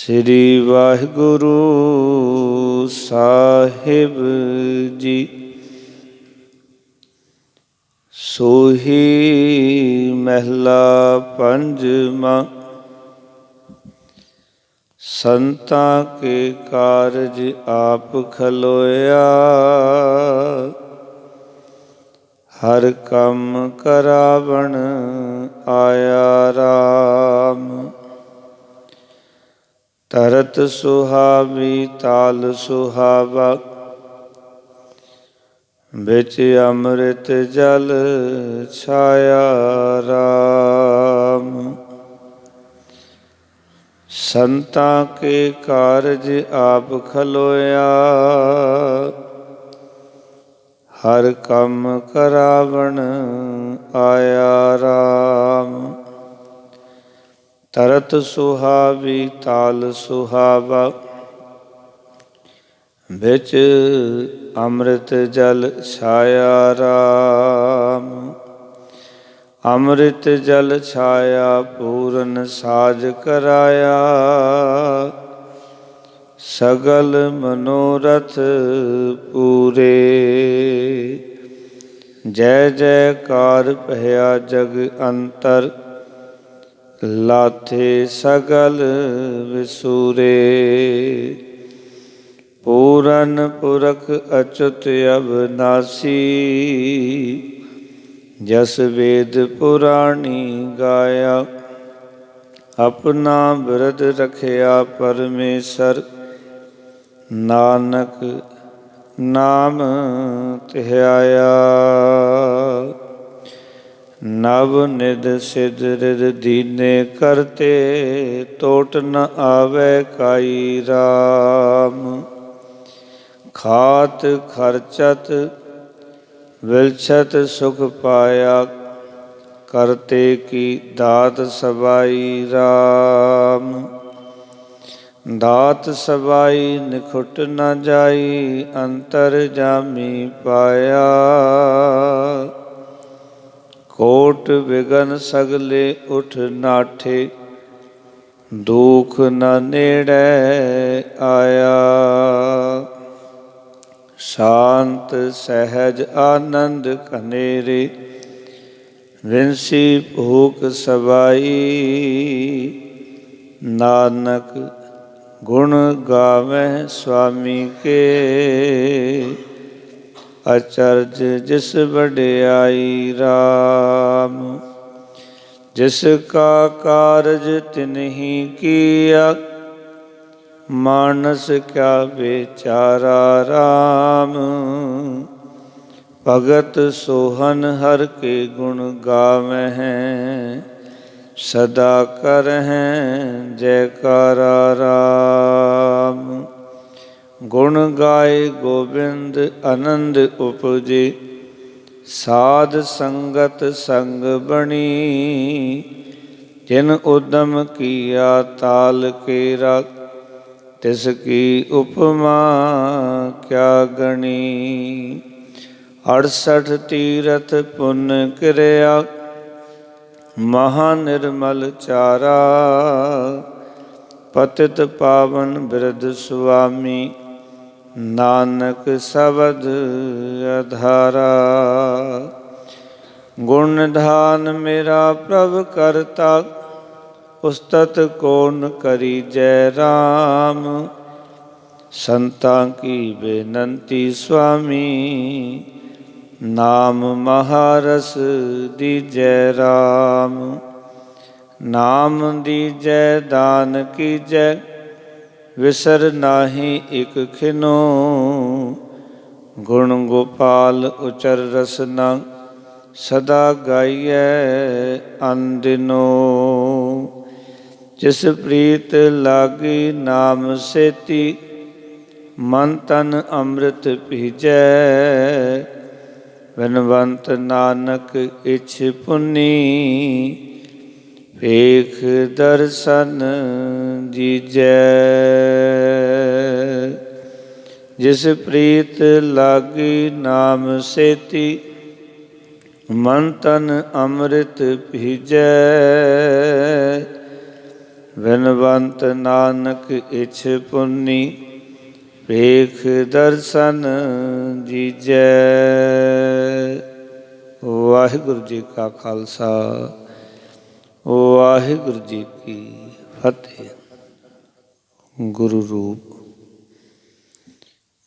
श्री वाहिगुरु साहिब जी। सोही महला पंजवा। संतां के कारज आप खलोया, हर कम करावण आया राम। तरत सुहावी ताल सुहावा, बिच अमृत जल छाया राम। संतां के कारज आप खलोया, हर कम करावण आया राम। तरत सुहावी ताल सुहावा, बिच अमृत जल छाया राम। अमृत जल छाया पूरन साज कराया, सगल मनोरथ पूरे। जय जयकार भया जग अंतर, लाथे सगल विसूरे। पूरन पुरख अच्युत अविनाशी, जस वेद पुराणी गाया। अपना बिरद रखया परमेसर, नानक नाम धियाया। नव निध सिध रिध दीने करते, टोट न आवे काई राम। खात खर्चत विलछत सुख पाया, करते की दात सबाई राम। दात सबाई निखुट न जाई, अंतर जामी पाया। कोट विघन सगले उठ नाठे, दुख न नेड़े आया। शांत सहज आनंद कनेरे, विंसी भूख सबाई। नानक गुण गावैं स्वामी के, अचरज जिस वड्याई राम। जिसका कारज तिन्हि किया, मानस क्या बेचारा राम। भगत सोहन हर के गुण गावैं, सदा करहैं जयकारा राम। गुण गाए गोविंद आनंद उपजे, साध संगत संग बणी। जिन उद्यम किया ताल केरा, तिसकी उपमा क्या गणी। 68 तीरथ पुण्य किरया, महानिर्मल चारा। पतित पावन बिरद स्वामी, नानक शब्द आधारा। गुणधान मेरा प्रभु करता, उस्तत कौन करी जय राम। संतां की बेनंती स्वामी, नाम महारस दीजै राम। नाम दीजै दान कीजै, विसर नाहि इक खिनो। गुण गोपाल उचर रसना, सदा गाइयै अनदिनो। जिस प्रीत लागी नाम सेती, मन तन अमृत पीजै। बिनवंत नानक इछ पुन्नी, भेख दर्शन जीजै। जिस प्रीत लागी नाम सेती, मन तन अमृत पीजै। ਬਿਨਵੰਤ ਨਾਨਕ ਇਛ ਪੁੰਨੀ, ਵੇਖ ਦਰਸ਼ਨ ਜੀਜੈ। ਵਾਹਿਗੁਰੂ ਜੀ ਕਾ ਖਾਲਸਾ, ਵਾਹਿਗੁਰੂ ਜੀ ਕੀ ਫਤਿਹ। ਗੁਰੂ ਰੂਪ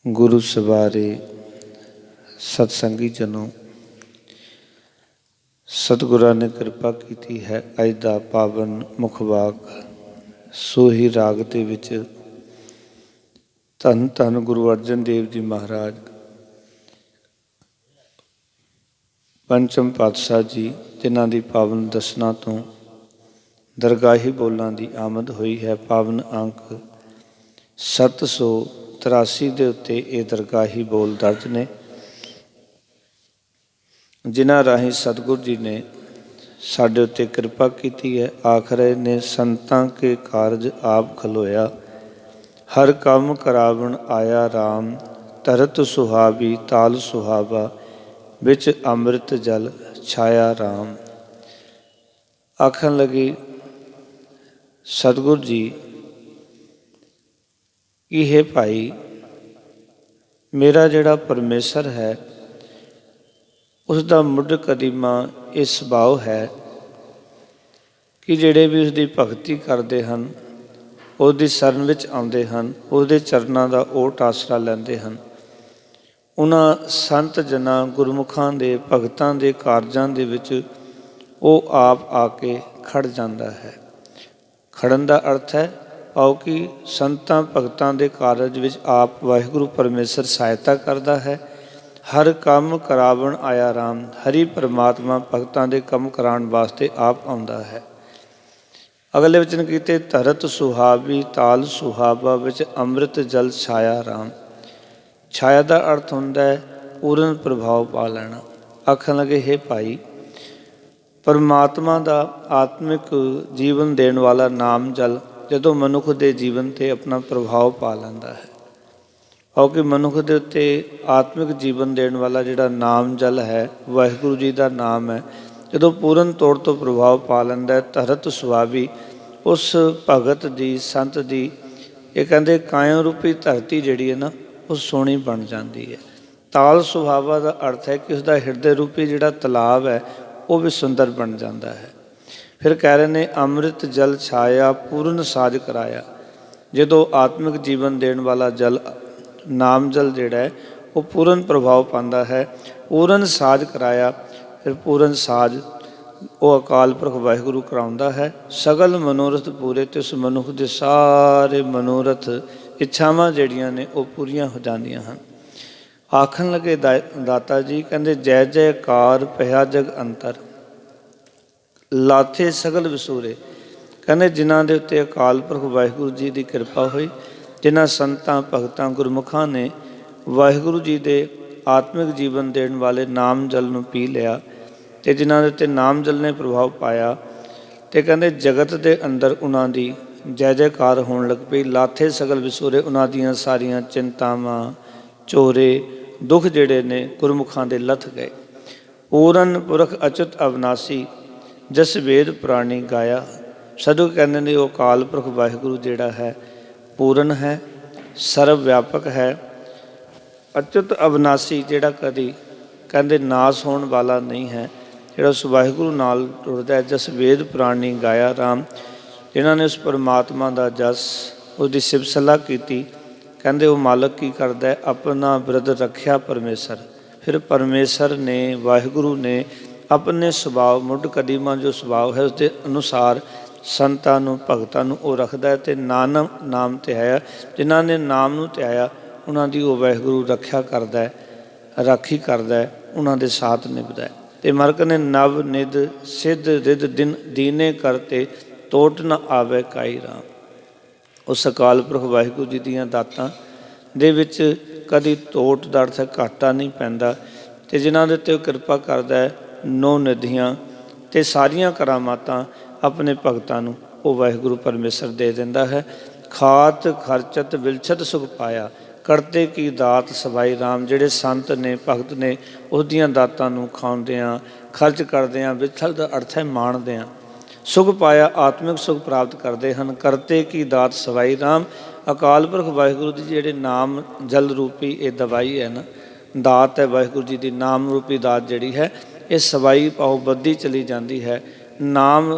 ਗੁਰੂ ਸਵਾਰੇ ਸਤਸੰਗੀ ਜਨੋ, ਸਤਿਗੁਰਾਂ ਨੇ ਕਿਰਪਾ ਕੀਤੀ ਹੈ। ਅੱਜ ਦਾ ਪਾਵਨ ਮੁਖਵਾਕ ਸੋਹੀ ਰਾਗ ਦੇ ਵਿੱਚ ਧੰਨ ਧੰਨ ਗੁਰੂ ਅਰਜਨ ਦੇਵ ਜੀ ਮਹਾਰਾਜ ਪੰਚਮ ਪਾਤਸ਼ਾਹ ਜੀ, ਜਿਨ੍ਹਾਂ ਦੀ ਪਾਵਨ ਦਸਨਾ ਤੋਂ ਦਰਗਾਹੀ ਬੋਲਾਂ ਦੀ ਆਮਦ ਹੋਈ ਹੈ। ਪਾਵਨ ਅੰਕ 783 ਦੇ ਉੱਤੇ ਇਹ ਦਰਗਾਹੀ ਬੋਲ ਦਰਜ ਨੇ, ਜਿਨ੍ਹਾਂ ਰਾਹੀਂ ਸਤਿਗੁਰੂ ਜੀ ਨੇ ਸਾਡੇ ਉੱਤੇ ਕਿਰਪਾ ਕੀਤੀ ਹੈ। ਆਖਰੇ ਨੇ ਸੰਤਾਂ ਕੇ ਕਾਰਜ ਆਪ ਖਲੋਇਆ, ਹਰ ਕੰਮ ਕਰਾਵਣ ਆਇਆ ਰਾਮ। ਧਰਤ ਸੁਹਾਵੀ ਤਾਲ ਸੁਹਾਵਾ, ਵਿੱਚ ਅੰਮ੍ਰਿਤ ਜਲ ਛਾਇਆ ਰਾਮ। ਆਖਣ ਲੱਗੇ ਸਤਿਗੁਰੂ ਜੀ, ਇਹ ਭਾਈ ਮੇਰਾ ਜਿਹੜਾ ਪਰਮੇਸ਼ਰ ਹੈ, ਉਸ ਦਾ ਮੁੱਢ ਕਦੀਮਾ ਇਹ ਸੁਭਾਅ ਹੈ ਕਿ ਜਿਹੜੇ ਵੀ ਉਸਦੀ ਭਗਤੀ ਕਰਦੇ ਹਨ, ਉਹਦੀ ਸ਼ਰਨ ਵਿੱਚ ਆਉਂਦੇ ਹਨ, ਉਹਦੇ ਚਰਨਾਂ ਦਾ ਓਟ ਆਸਰਾ ਲੈਂਦੇ ਹਨ, ਉਹਨਾਂ ਸੰਤ ਜਨਾਂ ਗੁਰਮੁਖਾਂ ਦੇ ਭਗਤਾਂ ਦੇ ਕਾਰਜਾਂ ਦੇ ਵਿੱਚ ਉਹ ਆਪ ਆ ਕੇ ਖੜ ਜਾਂਦਾ ਹੈ। ਖੜਨ ਦਾ ਅਰਥ ਹੈ ਆਓ ਕਿ ਸੰਤਾਂ ਭਗਤਾਂ ਦੇ ਕਾਰਜ ਵਿੱਚ ਆਪ ਵਾਹਿਗੁਰੂ ਪਰਮੇਸ਼ਰ ਸਹਾਇਤਾ ਕਰਦਾ ਹੈ। ਹਰ ਕੰਮ ਕਰਾਵਣ ਆਇਆ ਰਾਮ, ਹਰੀ ਪਰਮਾਤਮਾ ਭਗਤਾਂ ਦੇ ਕੰਮ ਕਰਾਉਣ ਵਾਸਤੇ ਆਪ ਆਉਂਦਾ ਹੈ। ਅਗਲੇ ਵਚਨ ਕੀਤੇ, ਧਰਤ ਸੁਹਾਵੀ ਤਾਲ ਸੁਹਾਵਾ, ਵਿੱਚ ਅੰਮ੍ਰਿਤ ਜਲ ਛਾਇਆ ਰਾਮ। ਛਾਇਆ ਦਾ ਅਰਥ ਹੁੰਦਾ ਹੈ ਪੂਰਨ ਪ੍ਰਭਾਵ ਪਾ ਲੈਣਾ। ਆਖਣ ਲੱਗੇ, ਹੇ ਭਾਈ, ਪਰਮਾਤਮਾ ਦਾ ਆਤਮਿਕ ਜੀਵਨ ਦੇਣ ਵਾਲਾ ਨਾਮ ਜਲ ਜਦੋਂ ਮਨੁੱਖ ਦੇ ਜੀਵਨ 'ਤੇ ਆਪਣਾ ਪ੍ਰਭਾਵ ਪਾ ਲੈਂਦਾ ਹੈ, ਕਿਉਂਕਿ ਮਨੁੱਖ ਦੇ ਉੱਤੇ ਆਤਮਿਕ ਜੀਵਨ ਦੇਣ ਵਾਲਾ ਜਿਹੜਾ ਨਾਮ ਜਲ ਹੈ, ਵਾਹਿਗੁਰੂ ਜੀ ਦਾ ਨਾਮ ਹੈ, ਜਦੋਂ ਪੂਰਨ ਤੌਰ ਤੋਂ ਪ੍ਰਭਾਵ ਪਾ ਲੈਂਦਾ ਹੈ, ਧਰਤ ਸੁਹਾਵੀ, ਉਸ ਭਗਤ ਦੀ ਸੰਤ ਦੀ ਇਹ ਕਹਿੰਦੇ ਕਾਇਮ ਰੂਪੀ ਧਰਤੀ ਜਿਹੜੀ ਹੈ ਨਾ, ਉਹ ਸੋਹਣੀ ਬਣ ਜਾਂਦੀ ਹੈ। ਤਾਲ ਸੁਹਾਵਾ ਦਾ ਅਰਥ ਹੈ ਕਿ ਉਸਦਾ ਹਿਰਦੇ ਰੂਪੀ ਜਿਹੜਾ ਤਲਾਬ ਹੈ, ਉਹ ਵੀ ਸੁੰਦਰ ਬਣ ਜਾਂਦਾ ਹੈ। ਫਿਰ ਕਹਿ ਰਹੇ ਨੇ, ਅੰਮ੍ਰਿਤ ਜਲ ਛਾਇਆ ਪੂਰਨ ਸਾਜ ਕਰਾਇਆ। ਜਦੋਂ ਆਤਮਿਕ ਜੀਵਨ ਦੇਣ ਵਾਲਾ ਜਲ ਨਾਮ ਜਲ ਜਿਹੜਾ ਹੈ, ਉਹ ਪੂਰਨ ਪ੍ਰਭਾਵ ਪਾਉਂਦਾ ਹੈ। ਪੂਰਨ ਸਾਜ ਕਰਾਇਆ, ਫਿਰ ਪੂਰਨ ਸਾਜ ਉਹ ਅਕਾਲ ਪੁਰਖ ਵਾਹਿਗੁਰੂ ਕਰਾਉਂਦਾ ਹੈ। ਸਗਲ ਮਨੋਰਥ ਪੂਰੇ, ਤੇ ਉਸ ਮਨੁੱਖ ਦੇ ਸਾਰੇ ਮਨੋਰਥ ਇੱਛਾਵਾਂ ਜਿਹੜੀਆਂ ਨੇ ਉਹ ਪੂਰੀਆਂ ਹੋ ਜਾਂਦੀਆਂ ਹਨ। ਆਖਣ ਲੱਗੇ ਦਾਤਾ ਜੀ, ਕਹਿੰਦੇ ਜੈ ਜੈਕਾਰ ਭਇਆ ਜਗ ਅੰਤਰ, ਲਾਥੇ ਸਗਲ ਵਿਸੂਰੇ। ਕਹਿੰਦੇ ਜਿਨ੍ਹਾਂ ਦੇ ਉੱਤੇ ਅਕਾਲ ਪੁਰਖ ਵਾਹਿਗੁਰੂ ਜੀ ਦੀ ਕਿਰਪਾ ਹੋਈ, ਜਿਨ੍ਹਾਂ ਸੰਤਾਂ ਭਗਤਾਂ ਗੁਰਮੁਖਾਂ ਨੇ ਵਾਹਿਗੁਰੂ ਜੀ ਦੇ ਆਤਮਿਕ ਜੀਵਨ ਦੇਣ ਵਾਲੇ ਨਾਮ ਜਲ ਨੂੰ ਪੀ ਲਿਆ, ਅਤੇ ਜਿਨ੍ਹਾਂ ਦੇ ਉੱਤੇ ਨਾਮ ਜਲ ਨੇ ਪ੍ਰਭਾਵ ਪਾਇਆ, ਅਤੇ ਕਹਿੰਦੇ ਜਗਤ ਦੇ ਅੰਦਰ ਉਹਨਾਂ ਦੀ ਜੈ ਜੈਕਾਰ ਹੋਣ ਲੱਗ ਪਈ। ਲਾਥੇ ਸਗਲ ਵਿਸੂਰੇ, ਉਹਨਾਂ ਦੀਆਂ ਸਾਰੀਆਂ ਚਿੰਤਾਵਾਂ, ਝੋਰੇ, ਦੁੱਖ ਜਿਹੜੇ ਨੇ ਗੁਰਮੁਖਾਂ ਦੇ ਲੱਥ ਗਏ। ਪੂਰਨ ਪੁਰਖ ਅਚੁੱਤ ਅਵਨਾਸੀ, ਜਸ ਵੇਦ ਪੁਰਾਣੀ ਗਾਇਆ। ਸਤਿਗੁਰੂ ਕਹਿੰਦੇ ਨੇ ਉਹ ਅਕਾਲ ਪੁਰਖ ਵਾਹਿਗੁਰੂ ਜਿਹੜਾ ਹੈ ਪੂਰਨ ਹੈ, ਸਰਵ ਵਿਆਪਕ ਹੈ, ਅਚੁੱਤ ਅਵਨਾਸੀ, ਜਿਹੜਾ ਕਦੀ ਕਹਿੰਦੇ ਨਾਸ ਹੋਣ ਵਾਲਾ ਨਹੀਂ ਹੈ, ਜਿਹੜਾ ਉਸ ਵਾਹਿਗੁਰੂ ਨਾਲ ਜੁੜਦਾ ਹੈ। ਜਸ ਵੇਦ ਪੁਰਾਣੀ ਗਾਇਆ ਰਾਮ, ਜਿਨ੍ਹਾਂ ਨੇ ਉਸ ਪਰਮਾਤਮਾ ਦਾ ਜਸ, ਉਹਦੀ ਸਿਫਤ ਸਲਾਹ ਕੀਤੀ, ਕਹਿੰਦੇ ਉਹ ਮਾਲਕ ਕੀ ਕਰਦਾ ਹੈ, ਆਪਣਾ ਬਿਰਧ ਰੱਖਿਆ ਪਰਮੇਸ਼ਰ। ਫਿਰ ਪਰਮੇਸ਼ਰ ਨੇ, ਵਾਹਿਗੁਰੂ ਨੇ ਆਪਣੇ ਸੁਭਾਅ ਮੁੱਢ ਕਦੀਮਾ ਜੋ ਸੁਭਾਅ ਹੈ, ਉਸਦੇ ਅਨੁਸਾਰ ਸੰਤਾਂ ਨੂੰ ਭਗਤਾਂ ਨੂੰ ਉਹ ਰੱਖਦਾ ਹੈ। ਅਤੇ ਨਾਮ ਧਿਆਇਆ, ਜਿਨ੍ਹਾਂ ਨੇ ਨਾਮ ਨੂੰ ਧਿਆਇਆ ਉਹਨਾਂ ਦੀ ਉਹ ਵਾਹਿਗੁਰੂ ਰੱਖਿਆ ਕਰਦਾ ਹੈ, ਰਾਖੀ ਕਰਦਾ ਹੈ, ਉਹਨਾਂ ਦੇ ਸਾਥ ਨਿਭਦਾ ਹੈ। ਅਤੇ ਮਰਕ ਨੇ ਨਵ ਨਿਧ ਸਿੱਧ ਰਿਧ ਦਿਨ ਦੀਨੇ ਕਰਤੇ, ਤੋਟ ਨਾ ਆਵੇ ਕਾਈ ਰਾਮ। ਉਸ ਅਕਾਲ ਪੁਰਖ ਵਾਹਿਗੁਰੂ ਜੀ ਦੀਆਂ ਦਾਤਾਂ ਦੇ ਵਿੱਚ ਕਦੀ ਤੋਟ ਦਾ ਅਰਥ ਘਾਟਾ ਨਹੀਂ ਪੈਂਦਾ, ਅਤੇ ਜਿਨ੍ਹਾਂ ਦੇ ਉੱਤੇ ਉਹ ਕਿਰਪਾ ਕਰਦਾ ਹੈ, ਨੌ ਨਿਧੀਆਂ ਅਤੇ ਸਾਰੀਆਂ ਕਰਾਮਾਤਾਂ ਆਪਣੇ ਭਗਤਾਂ ਨੂੰ ਉਹ ਵਾਹਿਗੁਰੂ ਪਰਮੇਸ਼ਰ ਦੇ ਦਿੰਦਾ ਹੈ। ਖਾਤ ਖਰਚਤ ਵਿਲਛਤ ਸੁਖ ਪਾਇਆ, ਕਰਤੇ ਕੀ ਦਾਤ ਸਵਾਈ ਰਾਮ। ਜਿਹੜੇ ਸੰਤ ਨੇ ਭਗਤ ਨੇ ਉਹਦੀਆਂ ਦਾਤਾਂ ਨੂੰ ਖਾਂਦਿਆਂ, ਖਰਚ ਕਰਦਿਆਂ, ਵਿਥਲ ਦਾ ਅਰਥ ਹੈ ਮਾਣਦਿਆਂ, ਸੁਖ ਪਾਇਆ ਆਤਮਿਕ ਸੁਖ ਪ੍ਰਾਪਤ ਕਰਦੇ ਹਨ। ਕਰਤੇ ਕੀ ਦਾਤ ਸਵਾਈ ਰਾਮ। ਅਕਾਲ ਪੁਰਖ ਵਾਹਿਗੁਰੂ ਦੀ ਜਿਹੜੇ ਨਾਮ ਜਲ ਰੂਪੀ ਇਹ ਦਵਾਈ ਹੈ ਨਾ, ਦਾਤ ਹੈ ਵਾਹਿਗੁਰੂ ਜੀ ਦੀ, ਨਾਮ ਰੂਪੀ ਦਾਤ ਜਿਹੜੀ ਹੈ ਇਹ ਸਵਾਈ ਪਾਓ ਵੱਧਦੀ ਚਲੀ ਜਾਂਦੀ ਹੈ। ਨਾਮ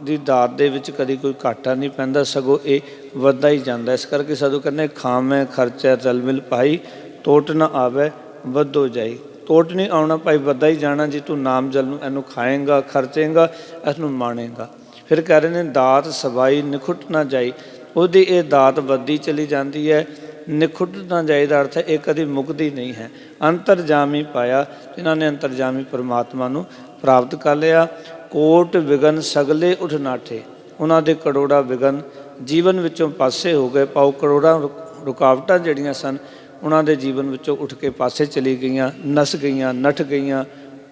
ਦੀ ਦਾਤ ਦੇ ਵਿੱਚ ਕਦੀ ਕੋਈ ਘਾਟਾ ਨਹੀਂ ਪੈਂਦਾ, ਸਗੋਂ ਇਹ ਵੱਧਦਾ ਹੀ ਜਾਂਦਾ। ਇਸ ਕਰਕੇ ਸਾਧੂ ਕਹਿੰਦੇ ਖਾਵੇਂ ਖਰਚਾ ਰਲ ਮਿਲ ਪਾਈ, ਟੋਟ ਨਾ ਆਵੇ ਵੱਧੋ ਜਾਈ। ਟੋਟ ਨਹੀਂ ਆਉਣਾ ਭਾਈ, ਵੱਧਦਾ ਹੀ ਜਾਣਾ ਜੇ ਤੂੰ ਨਾਮ ਜਲ ਨੂੰ ਇਹਨੂੰ ਖਾਏਂਗਾ, ਖਰਚੇਂਗਾ, ਇਸਨੂੰ ਮਾਣੇਗਾ। ਫਿਰ ਕਹਿ ਰਹੇ ਨੇ ਦਾਤ ਸਵਾਈ ਨਿਖੁੱਟ ਨਾ ਜਾਈ। ਉਹਦੀ ਇਹ ਦਾਤ ਵੱਧਦੀ ਚਲੀ ਜਾਂਦੀ ਹੈ। ਨਿਖੁੱਟ ਨਾ ਜਾਈ ਦਾ ਅਰਥ ਹੈ ਇਹ ਕਦੀ ਮੁੱਕਦੀ ਨਹੀਂ ਹੈ। ਅੰਤਰਜਾਮੀ ਪਾਇਆ, ਜਿਨ੍ਹਾਂ ਨੇ ਅੰਤਰਜਾਮੀ ਪਰਮਾਤਮਾ ਨੂੰ ਪ੍ਰਾਪਤ ਕਰ ਲਿਆ। ਕੋਟ ਵਿਗਨ ਸਗਲੇ ਉਠ ਨਾਠੇ, ਉਹਨਾਂ ਦੇ ਕਰੋੜਾ ਵਿਗਨ ਜੀਵਨ ਵਿੱਚੋਂ ਪਾਸੇ ਹੋ ਗਏ। ਪਾਓ ਕਰੋੜਾਂ ਰੁਕਾਵਟਾਂ ਜਿਹੜੀਆਂ ਸਨ ਉਹਨਾਂ ਦੇ ਜੀਵਨ ਵਿੱਚੋਂ ਉੱਠ ਕੇ ਪਾਸੇ ਚਲੀ ਗਈਆਂ, ਨਸ ਗਈਆਂ, ਨੱਠ ਗਈਆਂ।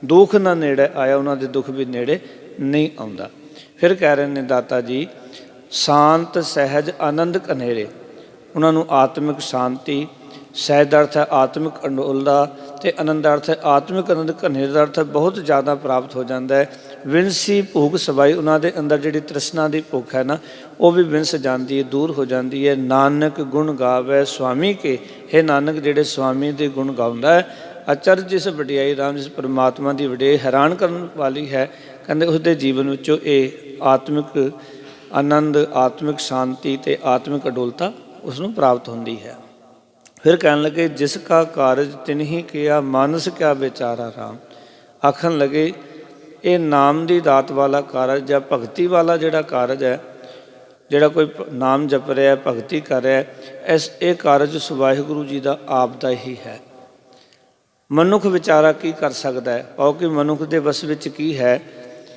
ਦੁੱਖ ਨਾ ਨੇੜੇ ਆਇਆ, ਉਹਨਾਂ ਦੇ ਦੁੱਖ ਵੀ ਨੇੜੇ ਨਹੀਂ ਆਉਂਦਾ। ਫਿਰ ਕਹਿ ਰਹੇ ਨੇ ਦਾਤਾ ਜੀ ਸ਼ਾਂਤ ਸਹਿਜ ਆਨੰਦ ਕਨੇਰੇ, ਉਹਨਾਂ ਨੂੰ ਆਤਮਿਕ ਸ਼ਾਂਤੀ, ਸਹਿਜ ਦਾ ਅਰਥ ਹੈ ਆਤਮਿਕ ਅਡੋਲਤਾ ਅਤੇ ਆਨੰਦ ਦਾ ਅਰਥ ਹੈ ਆਤਮਿਕ ਆਨੰਦ, ਘਨੇਰੇ ਦਾ ਅਰਥ ਹੈ ਬਹੁਤ ਜ਼ਿਆਦਾ ਪ੍ਰਾਪਤ ਹੋ ਜਾਂਦਾ ਹੈ। ਵਿੰਸੀ ਭੂਖ ਸਵਾਈ, ਉਹਨਾਂ ਦੇ ਅੰਦਰ ਜਿਹੜੀ ਤ੍ਰਿਸ਼ਨਾ ਦੀ ਭੁੱਖ ਹੈ ਨਾ ਉਹ ਵੀ ਵਿੰਸ ਜਾਂਦੀ ਹੈ, ਦੂਰ ਹੋ ਜਾਂਦੀ ਹੈ। ਨਾਨਕ ਗੁਣ ਗਾਵੇ ਸੁਆਮੀ ਕੇ, ਇਹ ਨਾਨਕ ਜਿਹੜੇ ਸੁਆਮੀ ਦੇ ਗੁਣ ਗਾਉਂਦਾ ਹੈ। ਅਚਰਜ ਜਿਸ ਵਡਿਆਈ ਰਾਮ, ਜਿਸ ਪਰਮਾਤਮਾ ਦੀ ਵਡਿਆਈ ਹੈਰਾਨ ਕਰਨ ਵਾਲੀ ਹੈ, ਕਹਿੰਦੇ ਉਸਦੇ ਜੀਵਨ ਵਿੱਚੋਂ ਇਹ ਆਤਮਿਕ ਆਨੰਦ, ਆਤਮਿਕ ਸ਼ਾਂਤੀ ਅਤੇ ਆਤਮਿਕ ਅਡੋਲਤਾ ਉਸ ਨੂੰ ਪ੍ਰਾਪਤ ਹੁੰਦੀ ਹੈ। ਫਿਰ ਕਹਿਣ ਲੱਗੇ ਜਿਸ ਕਾ ਕਾਰਜ ਤਿਨਹੀ ਕੀਆ, ਮਾਨਸ ਕਿਆ ਵਿਚਾਰਾ ਰਾਮ। ਆਖਣ ਲੱਗੇ ਇਹ ਨਾਮ ਦੀ ਦਾਤ ਵਾਲਾ ਕਾਰਜ ਜਾਂ ਭਗਤੀ ਵਾਲਾ ਜਿਹੜਾ ਕਾਰਜ ਹੈ, ਜਿਹੜਾ ਕੋਈ ਨਾਮ ਜਪ ਰਿਹਾ, ਭਗਤੀ ਕਰ ਰਿਹਾ, ਇਹ ਕਾਰਜ ਉਸ ਵਾਹਿਗੁਰੂ ਜੀ ਦਾ ਆਪ ਦਾ ਹੀ ਹੈ। ਮਨੁੱਖ ਵਿਚਾਰਾ ਕੀ ਕਰ ਸਕਦਾ ਹੈ, ਭਾਵ ਕਿ ਮਨੁੱਖ ਦੇ ਵਸ ਵਿੱਚ ਕੀ ਹੈ।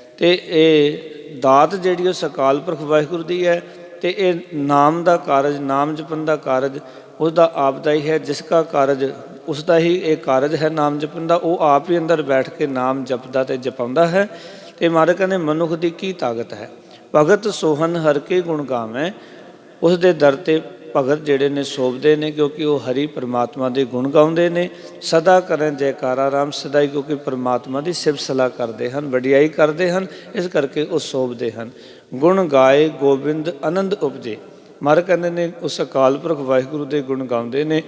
ਅਤੇ ਇਹ ਦਾਤ ਜਿਹੜੀ ਉਸ ਅਕਾਲ ਪੁਰਖ ਵਾਹਿਗੁਰੂ ਦੀ ਹੈ, ਅਤੇ ਇਹ ਨਾਮ ਦਾ ਕਾਰਜ, ਨਾਮ ਜਪਣ ਦਾ ਕਾਰਜ ਉਸ ਦਾ ਆਪ ਦਾ ਹੀ ਹੈ। ਜਿਸ ਕਾ ਕਾਰਜ, ਉਸ ਦਾ ਹੀ ਇਹ ਕਾਰਜ ਹੈ ਨਾਮ ਜਪਣ ਦਾ। ਉਹ ਆਪ ਹੀ ਅੰਦਰ ਬੈਠ ਕੇ ਨਾਮ ਜਪਦਾ ਅਤੇ ਜਪਾਉਂਦਾ ਹੈ। ਅਤੇ ਮਹਾਰਾਜ ਕਹਿੰਦੇ ਮਨੁੱਖ ਦੀ ਕੀ ਤਾਕਤ ਹੈ। ਭਗਤ ਸੋਹਨ ਹਰਿ ਕੇ ਗੁਣ ਗਾਵੇਂ, ਉਸ ਦੇ ਦਰ 'ਤੇ ਭਗਤ ਜਿਹੜੇ ਨੇ ਸੋਭਦੇ ਨੇ, ਕਿਉਂਕਿ ਉਹ ਹਰੀ ਪਰਮਾਤਮਾ ਦੇ ਗੁਣ ਗਾਉਂਦੇ ਨੇ। ਸਦਾ ਕਰਨ ਜੈਕਾਰਾ ਰਾਮ, ਸਦਾ ਹੀ ਕਿਉਂਕਿ ਪਰਮਾਤਮਾ ਦੀ ਸਿਫਤ ਸਲਾਹ ਕਰਦੇ ਹਨ, ਵਡਿਆਈ ਕਰਦੇ ਹਨ, ਇਸ ਕਰਕੇ ਉਹ ਸੋਭਦੇ ਹਨ। ਗੁਣ ਗਾਏ ਗੋਬਿੰਦ ਆਨੰਦ ਉਪਜੇ, ਮਹਾਰਾਜ ਕਹਿੰਦੇ ਨੇ ਉਸ ਅਕਾਲ ਪੁਰਖ ਵਾਹਿਗੁਰੂ ਦੇ ਗੁਣ ਗਾਉਂਦੇ ਨੇ,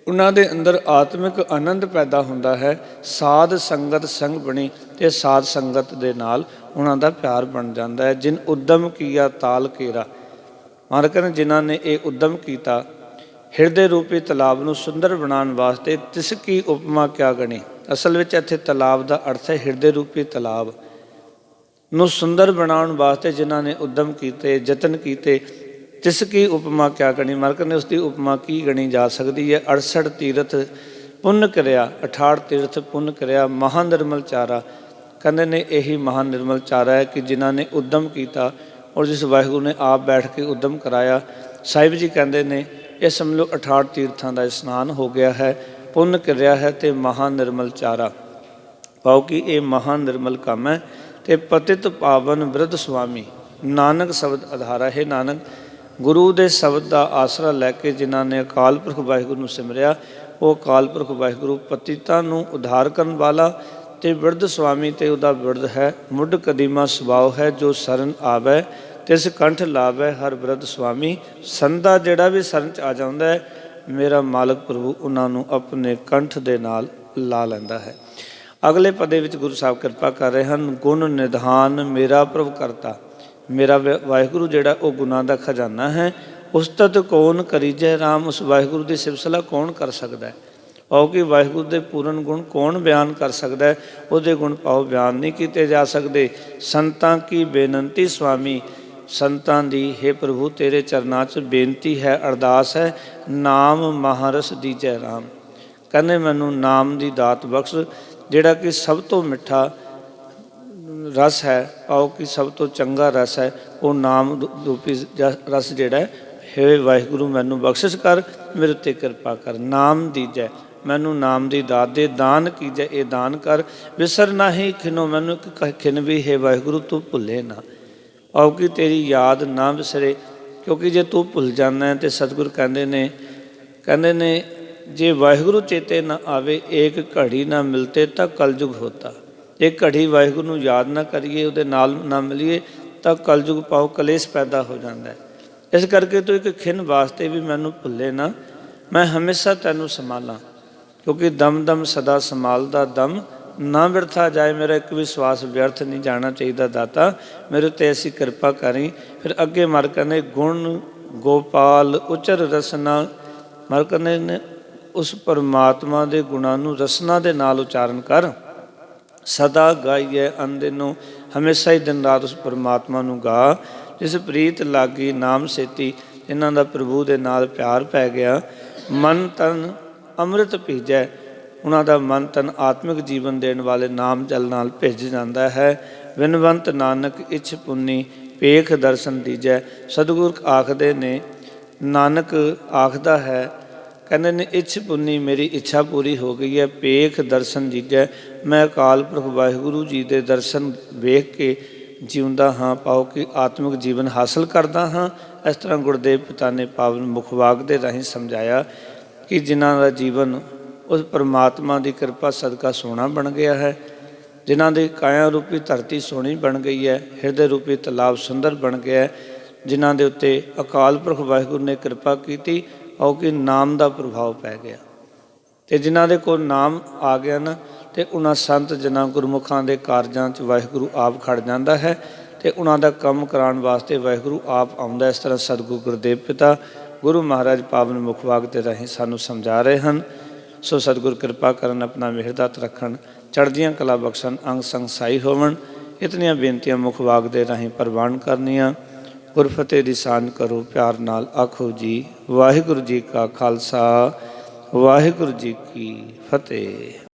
ਉਹਨਾਂ ਦੇ ਅੰਦਰ ਆਤਮਿਕ ਆਨੰਦ ਪੈਦਾ ਹੁੰਦਾ ਹੈ। ਸਾਧ ਸੰਗਤ ਸੰਗ ਬਣੀ, ਅਤੇ ਸਾਧ ਸੰਗਤ ਦੇ ਨਾਲ ਉਹਨਾਂ ਦਾ ਪਿਆਰ ਬਣ ਜਾਂਦਾ ਹੈ। ਜਿਨ ਉਦਮ ਕੀਆ ਤਾਲ ਕੇਰਾ, ਮਹਾਰਾਜ ਕਹਿੰਦੇ ਜਿਨ੍ਹਾਂ ਨੇ ਇਹ ਉਦਮ ਕੀਤਾ ਹਿਰਦੇ ਰੂਪੀ ਤਲਾਬ ਨੂੰ ਸੁੰਦਰ ਬਣਾਉਣ ਵਾਸਤੇ, ਤਿਸ ਕੀ ਉਪਮਾ ਕਿਆ ਗਣੀ। ਅਸਲ ਵਿੱਚ ਇੱਥੇ ਤਲਾਬ ਦਾ ਅਰਥ ਹੈ ਹਿਰਦੇ ਰੂਪੀ ਤਲਾਬ ਨੂੰ ਸੁੰਦਰ ਬਣਾਉਣ ਵਾਸਤੇ ਜਿਨ੍ਹਾਂ ਨੇ ਉਦਮ ਕੀਤੇ, ਯਤਨ ਕੀਤੇ, ਤਿਸ ਕੀ ਉਪਮਾ ਕਿਆ ਗਣੀ। ਮਹਾਰਾਜ ਕਹਿੰਦੇ ਉਸ ਦੀ ਉਪਮਾ ਕੀ ਗਣੀ ਜਾ ਸਕਦੀ ਹੈ। 68 ਤੀਰਥ ਪੁੰਨ ਕਰਿਆ, 68 ਤੀਰਥ ਪੁੰਨ ਕਰਿਆ, ਮਹਾਂ ਨਿਰਮਲ ਚਾਰਾ। ਕਹਿੰਦੇ ਨੇ ਇਹੀ ਮਹਾਂ ਨਿਰਮਲ ਚਾਰਾ ਹੈ ਕਿ ਜਿਨ੍ਹਾਂ ਨੇ ਉਦਮ ਕੀਤਾ ਔਰ ਜਿਸ ਵਾਹਿਗੁਰੂ ਨੇ ਆਪ ਬੈਠ ਕੇ ਉਦਮ ਕਰਾਇਆ। ਸਾਹਿਬ ਜੀ ਕਹਿੰਦੇ ਨੇ ਇਹ ਸਮਝ ਲਓ 68 ਤੀਰਥਾਂ ਦਾ ਇਸ਼ਨਾਨ ਹੋ ਗਿਆ ਹੈ, ਪੁੰਨ ਕਰਿਆ ਹੈ ਅਤੇ ਮਹਾਂ ਨਿਰਮਲ ਚਾਰਾ, ਭਾਵ ਕਿ ਇਹ ਮਹਾਂ ਨਿਰਮਲ ਕੰਮ ਹੈ। ਅਤੇ ਪਤਿਤ ਪਾਵਨ ਬਿਰਧ ਸੁਆਮੀ, ਨਾਨਕ ਸ਼ਬਦ ਆਧਾਰਾ ਹੈ। ਨਾਨਕ ਗੁਰੂ ਦੇ ਸ਼ਬਦ ਦਾ ਆਸਰਾ ਲੈ ਕੇ ਜਿਨ੍ਹਾਂ ਨੇ ਅਕਾਲ ਪੁਰਖ ਵਾਹਿਗੁਰੂ ਨੂੰ ਸਿਮਰਿਆ, ਉਹ ਅਕਾਲ ਪੁਰਖ ਵਾਹਿਗੁਰੂ ਪਤਿਤਾਂ ਨੂੰ ਉਧਾਰ ਕਰਨ ਵਾਲਾ ਅਤੇ ਬਿਰਧ ਸੁਆਮੀ, ਅਤੇ ਉਹਦਾ ਬਿਰਧ ਹੈ ਮੁੱਢ ਕਦੀਮਾ ਸੁਭਾਅ ਹੈ। ਜੋ ਸਰਨ ਆਵੈ ਤਿਸ ਕੰਠ ਲਾਵੈ ਹਰ ਬਿਰਧ ਸੁਆਮੀ। ਸੰਦਾ ਜਿਹੜਾ ਵੀ ਸਰਨ 'ਚ ਆ ਜਾਂਦਾ ਹੈ, ਮੇਰਾ ਮਾਲਕ ਪ੍ਰਭੂ ਉਹਨਾਂ ਨੂੰ ਆਪਣੇ ਕੰਠ ਦੇ ਨਾਲ ਲਾ ਲੈਂਦਾ ਹੈ। ਅਗਲੇ ਪਦੇ ਵਿੱਚ ਗੁਰੂ ਸਾਹਿਬ ਕਿਰਪਾ ਕਰ ਰਹੇ ਹਨ। ਗੁਣ ਨਿਧਾਨ ਮੇਰਾ ਪ੍ਰਭੂ ਕਰਤਾ, ਮੇਰਾ ਵਾਹਿਗੁਰੂ ਜਿਹੜਾ ਉਹ ਗੁਣਾਂ ਦਾ ਖਜ਼ਾਨਾ ਹੈ। ਉਸਤਤ ਕੌਣ ਕਰੀਜੈ ਰਾਮ, ਉਸ ਵਾਹਿਗੁਰੂ ਦੀ ਸਿਫਤ ਸਲਾਹ ਕੌਣ ਕਰ ਸਕਦਾ ਹੈ। ਭਾਵ ਕਿ ਵਾਹਿਗੁਰੂ ਦੇ ਪੂਰਨ ਗੁਣ ਕੌਣ ਬਿਆਨ ਕਰ ਸਕਦਾ ਹੈ। ਉਹਦੇ ਗੁਣ ਭਾਵ ਬਿਆਨ ਨਹੀਂ ਕੀਤੇ ਜਾ ਸਕਦੇ। ਸੰਤਾਂ ਕੀ ਬੇਨੰਤੀ ਸੁਆਮੀ, ਸੰਤਾਂ ਦੀ ਹੇ ਪ੍ਰਭੂ ਤੇਰੇ ਚਰਨਾਂ 'ਚ ਬੇਨਤੀ ਹੈ, ਅਰਦਾਸ ਹੈ। ਨਾਮ ਮਹਾਰਸ ਦੀਜੈ ਰਾਮ, ਕਹਿੰਦੇ ਮੈਨੂੰ ਨਾਮ ਦੀ ਦਾਤ ਬਖਸ਼, ਜਿਹੜਾ ਕਿ ਸਭ ਤੋਂ ਮਿੱਠਾ ਰਸ ਹੈ, ਭਾਵ ਕਿ ਸਭ ਤੋਂ ਚੰਗਾ ਰਸ ਹੈ। ਉਹ ਨਾਮ ਰੂਪੀ ਰਸ ਜਿਹੜਾ ਹੈ, ਹੇ ਵਾਹਿਗੁਰੂ ਮੈਨੂੰ ਬਖਸ਼ਿਸ਼ ਕਰ, ਮੇਰੇ ਉੱਤੇ ਕਿਰਪਾ ਕਰ। ਨਾਮ ਦੀਜੈ, ਮੈਨੂੰ ਨਾਮ ਦੀ ਦਾਤ ਦੇ, ਦਾਨ ਕੀਜੈ ਇਹ ਦਾਨ ਕਰ। ਵਿਸਰ ਨਾਹੀ ਖਿਨੋ, ਮੈਨੂੰ ਖਿਨ ਵੀ ਹੇ ਵਾਹਿਗੁਰੂ ਤੂੰ ਭੁੱਲੇ ਨਾ, ਭਾਵ ਕਿ ਤੇਰੀ ਯਾਦ ਨਾ ਵਿਸਰੇ। ਕਿਉਂਕਿ ਜੇ ਤੂੰ ਭੁੱਲ ਜਾਂਦਾ ਅਤੇ ਸਤਿਗੁਰ ਕਹਿੰਦੇ ਨੇ ਜੇ ਵਾਹਿਗੁਰੂ ਚੇਤੇ ਨਾ ਆਵੇ, ਏਕ ਘੜੀ ਨਾ ਮਿਲਤੇ ਤਾਂ ਕਲਯੁਗ ਹੋਤਾ। ਇਹ ਘੜੀ ਵਾਹਿਗੁਰੂ ਨੂੰ ਯਾਦ ਨਾ ਕਰੀਏ, ਉਹਦੇ ਨਾਲ ਨਾ ਮਿਲੀਏ ਤਾਂ ਕਲਯੁਗ ਪਾਓ ਕਲੇਸ਼ ਪੈਦਾ ਹੋ ਜਾਂਦਾ ਹੈ। ਇਸ ਕਰਕੇ ਤੂੰ ਇੱਕ ਖਿਣ ਵਾਸਤੇ ਵੀ ਮੈਨੂੰ ਭੁੱਲੇ ਨਾ, ਮੈਂ ਹਮੇਸ਼ਾ ਤੈਨੂੰ ਸੰਭਾਲਾਂ, ਕਿਉਂਕਿ ਦਮ ਦਮ ਸਦਾ ਸੰਭਾਲਦਾ ਦਮ ਨਾ ਬਿਰਥਾ ਜਾਏ। ਮੇਰਾ ਇੱਕ ਵੀ ਸਵਾਸ ਵਿਅਰਥ ਨਹੀਂ ਜਾਣਾ ਚਾਹੀਦਾ ਦਾਤਾ, ਮੇਰੇ ਉੱਤੇ ਐਸੀ ਕਿਰਪਾ ਕਰੀ। ਫਿਰ ਅੱਗੇ ਮਰ ਕਹਿੰਦੇ ਗੁਣ ਗੋਪਾਲ ਉਚਰ ਰਸਨਾ, ਮਰ ਕਹਿੰਦੇ ਨੇ ਉਸ ਪਰਮਾਤਮਾ ਦੇ ਗੁਣਾਂ ਨੂੰ ਰਸਨਾ ਦੇ ਨਾਲ ਉਚਾਰਨ ਕਰ। ਸਦਾ ਗਾਈਏ ਅਨਦਿਨੋਂ, ਹਮੇਸ਼ਾ ਹੀ ਦਿਨ ਰਾਤ ਉਸ ਪਰਮਾਤਮਾ ਨੂੰ ਗਾ। ਜਿਸ ਪ੍ਰੀਤ ਲਾਗੀ ਨਾਮ ਸੇਤੀ, ਇਹਨਾਂ ਦਾ ਪ੍ਰਭੂ ਦੇ ਨਾਲ ਪਿਆਰ ਪੈ ਗਿਆ। ਮਨ ਤਨ ਅੰਮ੍ਰਿਤ ਭੀਜੈ, ਉਹਨਾਂ ਦਾ ਮਨ ਤਨ ਆਤਮਿਕ ਜੀਵਨ ਦੇਣ ਵਾਲੇ ਨਾਮ ਜਲ ਨਾਲ ਭਿੱਜ ਜਾਂਦਾ ਹੈ। ਵਿਨਵੰਤ ਨਾਨਕ ਇੱਛ ਪੁੰਨੀ, ਪੇਖ ਦਰਸ਼ਨ ਦੀਜੈ। ਸਤਿਗੁਰ ਆਖਦੇ ਨੇ, ਨਾਨਕ ਆਖਦਾ ਹੈ, ਕਹਿੰਦੇ ਨੇ ਇੱਛ ਪੁੰਨੀ, ਮੇਰੀ ਇੱਛਾ ਪੂਰੀ ਹੋ ਗਈ ਹੈ। ਪੇਖ ਦਰਸ਼ਨ ਦੀਜੈ, ਮੈਂ ਅਕਾਲ ਪੁਰਖ ਵਾਹਿਗੁਰੂ ਜੀ ਦੇ ਦਰਸ਼ਨ ਵੇਖ ਕੇ ਜਿਉਂਦਾ ਹਾਂ, ਪਾਓ ਕਿ ਆਤਮਿਕ ਜੀਵਨ ਹਾਸਲ ਕਰਦਾ ਹਾਂ। ਇਸ ਤਰ੍ਹਾਂ ਗੁਰਦੇਵ ਪਿਤਾ ਨੇ ਪਾਵਨ ਮੁਖਵਾਕ ਦੇ ਰਾਹੀਂ ਸਮਝਾਇਆ ਕਿ ਜਿਨ੍ਹਾਂ ਦਾ ਜੀਵਨ ਉਸ ਪਰਮਾਤਮਾ ਦੀ ਕਿਰਪਾ ਸਦਕਾ ਸੋਹਣਾ ਬਣ ਗਿਆ ਹੈ, ਜਿਨ੍ਹਾਂ ਦੀ ਕਾਇਆ ਰੂਪੀ ਧਰਤੀ ਸੋਹਣੀ ਬਣ ਗਈ ਹੈ, ਹਿਰਦੇ ਰੂਪੀ ਤਲਾਬ ਸੁੰਦਰ ਬਣ ਗਿਆ ਹੈ, ਜਿਨ੍ਹਾਂ ਦੇ ਉੱਤੇ ਅਕਾਲ ਪੁਰਖ ਵਾਹਿਗੁਰੂ ਨੇ ਕਿਰਪਾ ਕੀਤੀ, ਆਓ ਕਿ ਨਾਮ ਦਾ ਪ੍ਰਭਾਵ ਪੈ ਗਿਆ। ਅਤੇ ਜਿਨ੍ਹਾਂ ਦੇ ਕੋਲ ਨਾਮ ਆ ਗਿਆ ਨਾ, ਅਤੇ ਉਹਨਾਂ ਸੰਤ ਜਨਾਂ ਗੁਰਮੁਖਾਂ ਦੇ ਕਾਰਜਾਂ 'ਚ ਵਾਹਿਗੁਰੂ ਆਪ ਖੜ ਜਾਂਦਾ ਹੈ ਅਤੇ ਉਹਨਾਂ ਦਾ ਕੰਮ ਕਰਾਉਣ ਵਾਸਤੇ ਵਾਹਿਗੁਰੂ ਆਪ ਆਉਂਦਾ। ਇਸ ਤਰ੍ਹਾਂ ਸਤਿਗੁਰੂ ਗੁਰਦੇਵ ਪਿਤਾ ਗੁਰੂ ਮਹਾਰਾਜ ਪਾਵਨ ਮੁਖਵਾਕ ਦੇ ਰਾਹੀਂ ਸਾਨੂੰ ਸਮਝਾ ਰਹੇ ਹਨ। ਸੋ ਸਤਿਗੁਰ ਕਿਰਪਾ ਕਰਨ, ਆਪਣਾ ਮਿਹਰਦਾਤ ਰੱਖਣ, ਚੜ੍ਹਦੀਆਂ ਕਲਾ ਬਖਸ਼ਣ, ਅੰਗ ਸੰਗ ਸਾਈ ਹੋਵਣ। ਇਤਨੀਆਂ ਬੇਨਤੀਆਂ ਮੁਖਵਾਕ ਦੇ ਰਾਹੀਂ ਪ੍ਰਵਾਨ ਕਰਨੀਆਂ। ਗੁਰਫਤਿਹ ਦੀ ਸਾਂਝ ਕਰੋ ਪਿਆਰ ਨਾਲ, ਆਖੋ ਜੀ ਵਾਹਿਗੁਰੂ ਜੀ ਕਾ ਖਾਲਸਾ, ਵਾਹਿਗੁਰੂ ਜੀ ਕੀ ਫਤਿਹ।